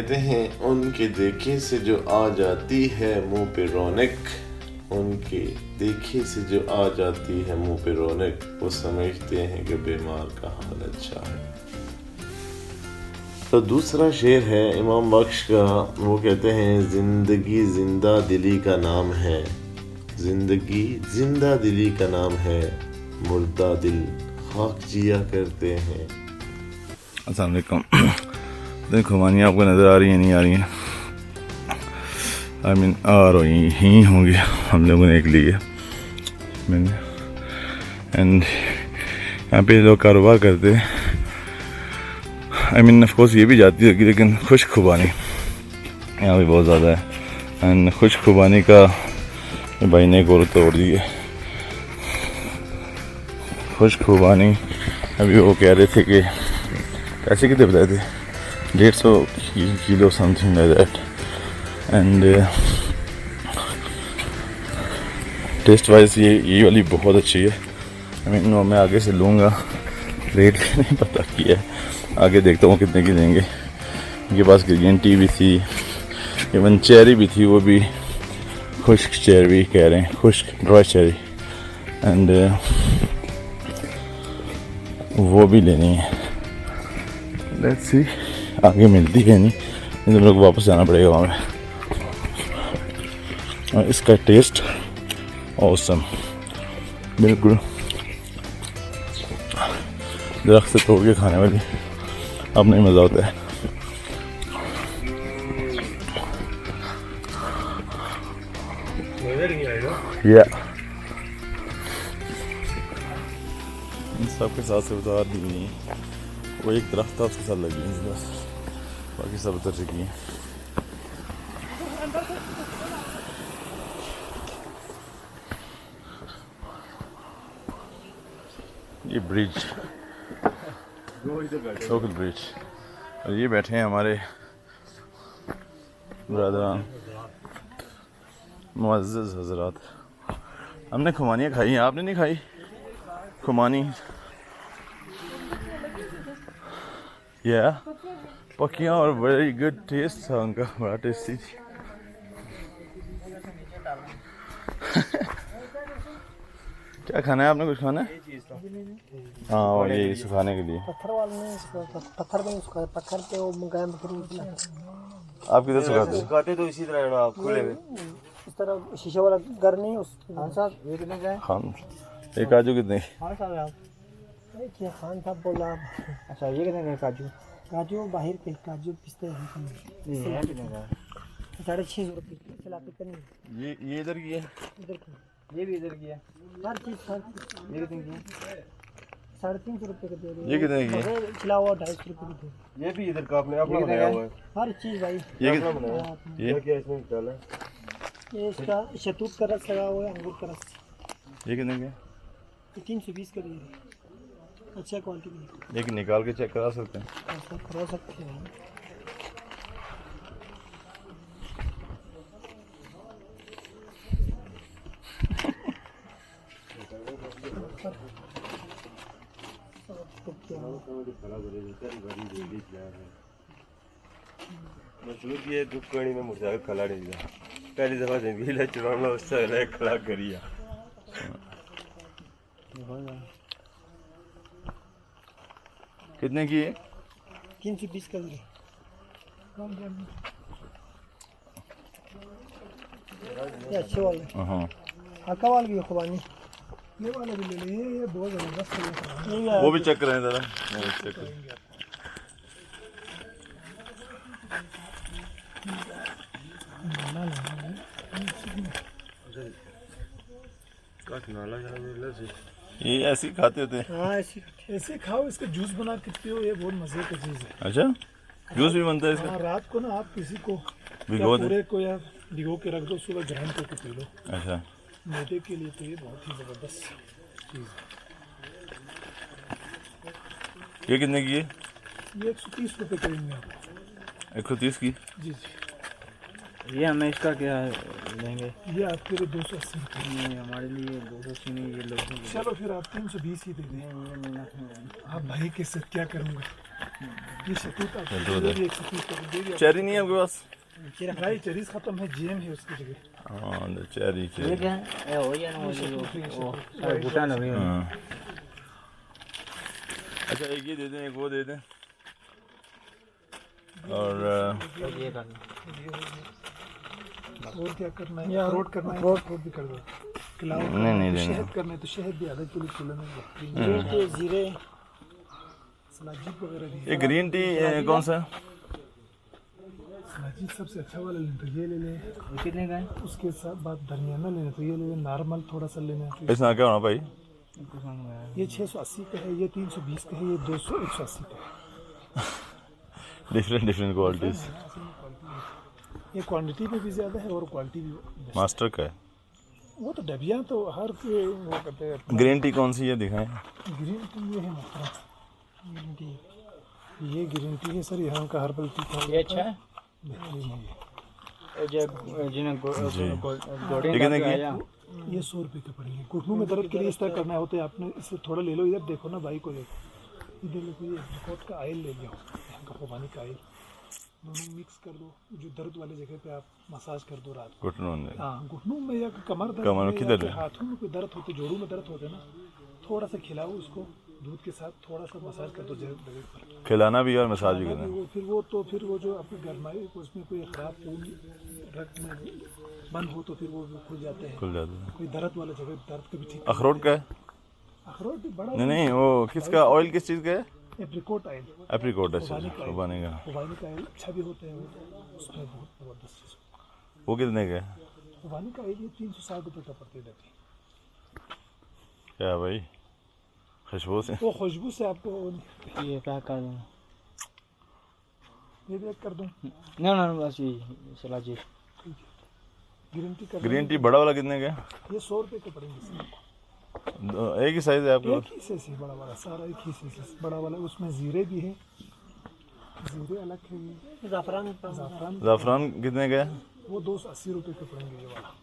कहते हैं उनके देखे से जो आ जाती है मुंह पे रौनक, उनके देखे से जो आ जाती है मुंह पे रौनक, वो समझते हैं कि बीमार का हाल अच्छा है। तो दूसरा शेर है इमाम बख्श का, वो कहते हैं जिंदगी जिंदा दिली का नाम है, जिंदगी जिंदा दिली का नाम है, मुर्दा दिल खाक जिया करते हैं। अस्सलाम वालेकुम। देखो मानी आपको नज़र आ रही है नहीं आ रही है? आई मीन आ रही ही होंगी, हम लोगों ने एक लिए एंड यहाँ पे लोग कारोबार करते हैं। आई मीन ऑफ कोर्स ये भी जाती होगी, लेकिन खुश्क खुबानी यहाँ पे बहुत ज़्यादा है। एंड खुश्क खुबानी का भाई ने गोल तोड़ दी है। खुश्क खुबानी अभी वो कह रहे थे कि पैसे कितने बताए थे, 150 kilo something like that. And taste wise ये वाली बहुत अच्छी है। आई मीन मैं आगे से लूँगा, रेट नहीं पता किया है, आगे देखता हूँ कितने की देंगे। इनके पास ग्रीन टी भी थी, इवन चेरी भी थी, वो भी खुश्क चेरी कह रहे हैं, खुश्क ड्राई चेरी। एंड वो भी लेनी है। लेट्स सी आगे मिलती है नहीं तो लोग वापस जाना पड़ेगा वहाँ में। और इसका टेस्ट ऑसम, बिल्कुल दरख्त से तोड़ के खाने वाली अपना ही मज़ा होता है। या इन सब के साथ से उतार दी नहीं, वो एक दरख्त था उसके साथ लगी है बस, बाकी सब उतर चुकी हैं। ये ब्रिज लोकल ब्रिज, और ये बैठे हैं हमारे ब्रदरान मुअज़्ज़ज़ हज़रात। हमने खुमानियाँ खाई हैं, आपने नहीं खाई खुमानी? या पकियाँ और वेरी गुड टेस्ट था उनका, बड़ा टेस्टी थी। क्या खाना है आपने, कुछ खाना है? हाँ और ये सुखाने के लिए पत्थर पे वो आप किधर सुखाते तो इसी तरह आप खुले में इस तरह शीशे वाला घर नहीं उस खान साहब ये कितने का है? खान एक काजू कितने? खान साहब आप क्या खान साहब बोल रहा आप? अच्छा ये कितने का काजू? काजू बाहर के काजू पिस्ते हैं कितने का? 650 रुपये चला कितने? ये इधर की है, इधर की, ये भी इधर की है, हर चीज़ ये कितने की है? 350 रुपये का दे रहे हैं। ये कितने की है? खिला हुआ 250 रुपये की। ये भी इधर का आपने अपना बनाया हुआ है, हर चीज़ भाई ये ये क्या इसमें डाला है? ये इसका शतूत का रस लगा हुआ है, अंगूर का रस। ये कितने के? 320 का दिए, अच्छा क्वालिटी में। लेकिन निकाल के चेक करा सकते हैं? ऐसा करा सकते हैं। मसलूक ये दुख कहानी में मुझे खला नहीं दिया, पहली दफा जिंदगी ले चुराना उससे खला करिया। कितने की है? 320 का दिए। ये अच्छे वाले, हाँ हल्का वाले भी खुबानी, ये वाले भी ले लिए, ये बहुत ज़बरदस्त है। वो भी चेक करें ज़रा, चेक करें। ये ऐसे ही खाते होते हैं? हाँ ऐसे खाओ, इसका जूस बना के पियो, ये बहुत मज़े की चीज़ है। अच्छा जूस भी बनता है इसका? हाँ रात को ना आप किसी को भिगो पूरे को या भिगो के रख दो, सुबह ग्राइंड करके पी लो। अच्छा मैदे के लिए तो ये बहुत ही ज़बरदस्त चीज़ है। ये कितने की है? ये 130 रुपये करेंगे आपको। 130 की? जी जी। ये हमें इसका क्या लेंगे? ये आपके लिए 280 रुपये। नहीं हमारे लिए 280 नहीं, ये लोग। चलो फिर आप 320 ही दे दें। आप भाई के साथ क्या करूँगा। ये शतूत शतूत है। ये भी 130 का दे दिया। चेरी नहीं है आपके पास? भाई चेरीज खत्म है, जेम है उसकी जगह। हाँ चेरी ये चेरी। क्या है? वो ये ना वो सारे भूटान लग रही है। हाँ अच्छा एक ये दे दें, एक वो दे दें, और ये करना और क्या करना है? अखरोट करना है, अखरोट भी कर दो। खिलाओ। नहीं देना। शहद करना है तो शहद भी आधा किलो किलो में के जीरे सलाजीत वगैरह भी। ये ग्रीन टी कौन सा है? सलाजीत सबसे अच्छा वाला लेना तो ये ले लें। ये कितने का है? उसके साथ बाद धनियाना लेना तो ये ले लें। नॉर्मल थोड़ा सा लेना है तो इसमें क्या होना भाई? ये 680 का है, ये 320 का है, ये 200 180 का है। Different qualities. ये क्वांटिटी में भी ज़्यादा है और क्वालिटी भी बेस्ट। मास्टर का है। वो तो डबिया तो हर के वो करते हैं। ग्रीन टी कौन सी है दिखाएं? ग्रीन टी ये है मोहतरम, ग्रीन टी ये ग्रीन टी है सर, यहाँ का हर्बल टी का ये अच्छा है। बेहतरीन है ये कितने की? ये 100 रुपये का पड़ेंगे। घुटनों में दर्द के लिए इस तरह करना होता है आपने, इससे थोड़ा ले लो। इधर देखो ना भाई को, देखो इधर देखो, ये रिकॉर्ड का ऑयल ले लो, यहाँ का खुबानी का ऑयल, दोनों मिक्स कर दो। जो दर्द वाले जगह पे आप मसाज कर दो रात को। घुटनों में? हाँ घुटनों में या कमर दर्द कमर में किधर या है? हाथों में कोई दर्द होते, जोड़ों में दर्द होते ना, थोड़ा सा खिलाओ उसको दूध के साथ, थोड़ा सा मसाज कर दो जगह पर। खिलाना भी और मसाज भी करना। फिर वो जो आपकी गरमाई उसमें कोई खराब खून रक्त में बंद हो तो फिर वो खुल जाते हैं। खुल जाता है। कोई दर्द वाला जगह दर्द का भी ठीक। अखरोट का है? अखरोट भी बड़ा नहीं वो किसका ऑयल, किस चीज़ का है? Apricot oil. एप्रिकॉट है, खुबानी का। खुबानी का ऑयल अच्छा भी होता है, उसमें बहुत ज़बरदस्त चीज़। वो कितने का है? खुबानी का ऑयल ये 360 रुपये का पड़ती है। क्या भाई खुशबू से? वो खुशबू से आपको ये क्या कर दूँ? ये भी कर दूँ? ना बस ये सलाजीत। ग्रीन टी कर। ग्रीन टी बड़ा वाला कितने का है? ये 100 रुपये का पड़ेंगे सर। एक ही साइज है आपके एक ही से बड़ा वाला, सारा एक ही से बड़ा वाला। उसमें जीरे भी है, जीरे अलग है। ये ज़ाफ़रान कितने का है? वो 280 रुपये का पड़ेंगे ये वाला।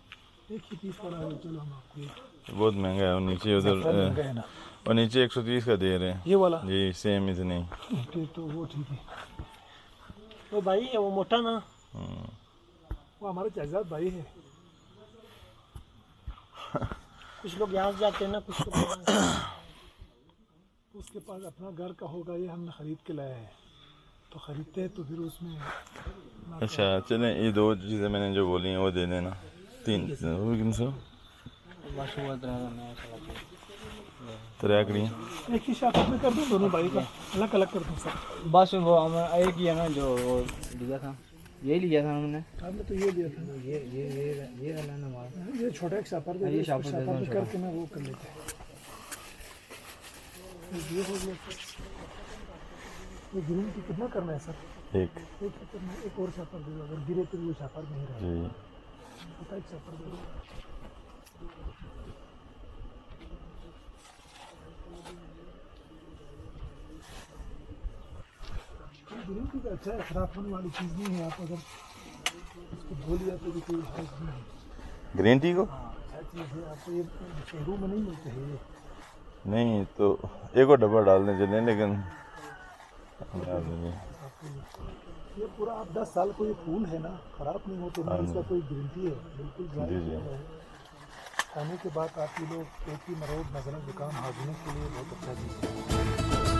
एक ही पीस पड़ा है। चलो हम आपको बहुत महंगा है। और नीचे उधर महंगा है ना, और नीचे 130 का दे रहे हैं ये वाला जी, सेम इतने ही। ठीक, तो वो ठीक है। वो भाई है वो मोटा ना, वो हमारे आजाद भाई है। कुछ लोग यहाँ जाते हैं ना, कुछ लोग उसके पास अपना घर का होगा, ये हमने खरीद के लाया है तो खरीदते हैं तो फिर उसमें। अच्छा चलें, ये दो चीज़ें मैंने जो बोली हैं वो दे देना। 300 तरह एक ही शॉप में कर दूँ, दोनों भाई का अलग अलग कर दूँ सर। बस वो हम एक ही है ना जो वो लिया था, यही लिया था हमने। हमने तो ये दिया था। ये वाला ना हमारा, ये छोटा एक शापर ये शापर पे करके ना वो कर लेते हैं। ये हो गया सर। ये ग्रीन टी कितना करना है सर? एक ही करना है। एक और शापर दे दो, अगर गिरे तो वो शापर नहीं रहेगा। जी। छोटा एक शापर दे दो। ग्रीन टी का अच्छा है, खराब होने वाली चीज़ नहीं है। आप अगर इसको धो लिया तो भी कोई हर्ज नहीं है। ग्रीन टी को? हाँ अच्छा चीज़ है। आपको ये शहरों में नहीं मिलते हैं ये। नहीं तो एक और डब्बा डालने चलें, लेकिन ये पूरा आप 10 साल को ये फूल है ना, खराब नहीं होते ना। इसका कोई गारंटी है बिल्कुल। जी जी। खाने के बाद आप ये लोग पेट की मरोड़, नज़ला, जुकाम, हाजमे के लिए बहुत अच्छा चीज़ है।